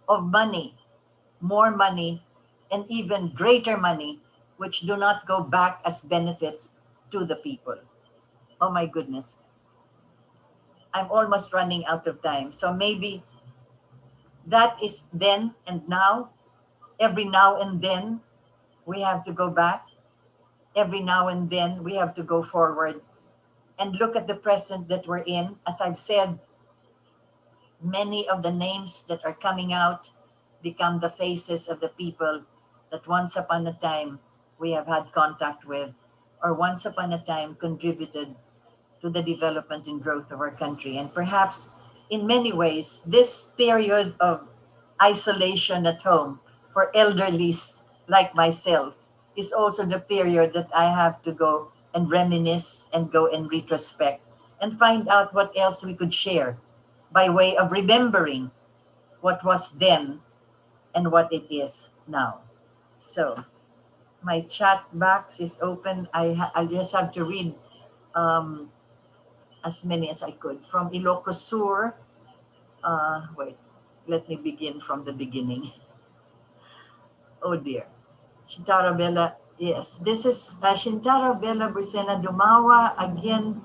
of money, more money, and even greater money, which do not go back as benefits to the people. Oh my goodness. I'm almost running out of time. So maybe that is then and now. Every now and then we have to go back. Every now and then we have to go forward and look at the present that we're in. As I've said, many of the names that are coming out become the faces of the people that once upon a time we have had contact with, or once upon a time contributed to the development and growth of our country. And perhaps in many ways, this period of isolation at home for elderlies like myself is also the period that I have to go and reminisce and go and retrospect and find out what else we could share by way of remembering what was then and what it is now. So my chat box is open. I just have to read um, as many as I could. From Ilocos Sur, wait, let me begin from the beginning. Oh dear. Shintaro Bella, yes, this is Shintaro Bella Brisena Dumawa. Again,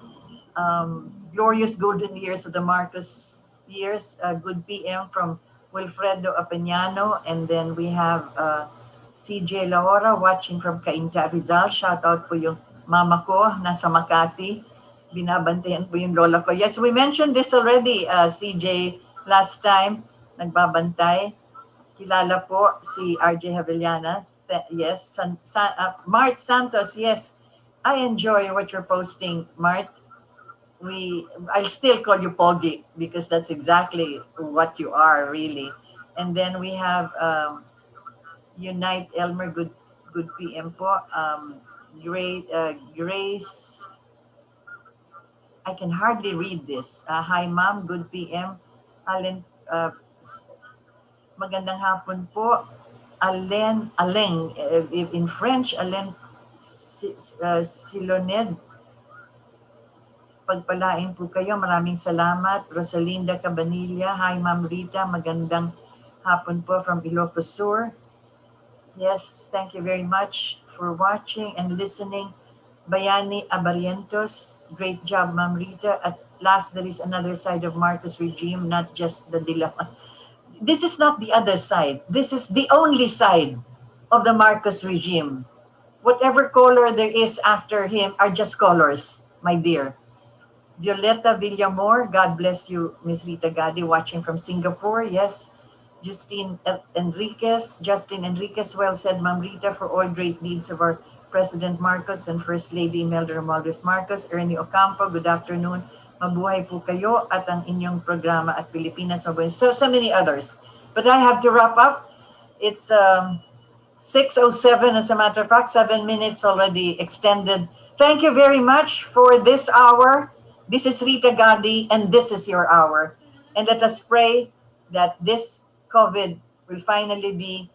glorious golden years of the Marcos years. Good PM from Wilfredo Apeñano. And then we have CJ Lahora watching from Cainta Rizal. Shout out po yung mama ko nasa Makati. Binabantayan po yung lola ko. Yes, we mentioned this already, CJ, last time. Nagbabantay. Kilala po si RJ Havillana. Yes. Mart Santos, yes. I enjoy what you're posting, Mart. I'll still call you Pogi because that's exactly what you are, really. And then we have Unite Elmer, good PM po. Grace, I can hardly read this. Hi ma'am, good PM. Allen, magandang hapon po. Aleng, in French, Allen Siloned. Pagpalain po kayo. Maraming salamat. Rosalinda Cabanilla. Hi Ma'am Rita, magandang hapon po from Ilocos Sur. Yes, thank you very much for watching and listening. Bayani Abarientos, great job, Ma'am Rita. At last, there is another side of Marcos regime, not just the dilemma. This is not the other side. This is the only side of the Marcos regime. Whatever color there is after him are just colors, my dear. Violeta Villamor, God bless you, Miss Rita Gadi, watching from Singapore. Yes. Justin Enriquez, well said, Ma'am Rita, for all great deeds of our President Marcos and First Lady Imelda Romualdez Marcos. Ernie Ocampo, good afternoon. Mabuhay po kayo at ang inyong programa at Pilipinas. So many others. But I have to wrap up. It's 6:07, as a matter of fact, 7 minutes already extended. Thank you very much for this hour. This is Rita Gadi, and this is your hour. And let us pray that this COVID will finally be,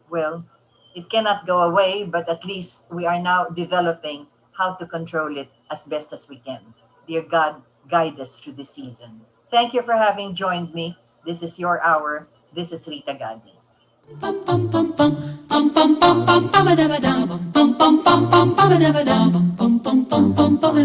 well, it cannot go away, but at least we are now developing how to control it as best as we can. Dear God, guide us through this season. Thank you for having joined me. This is your hour. This is Rita Gadi.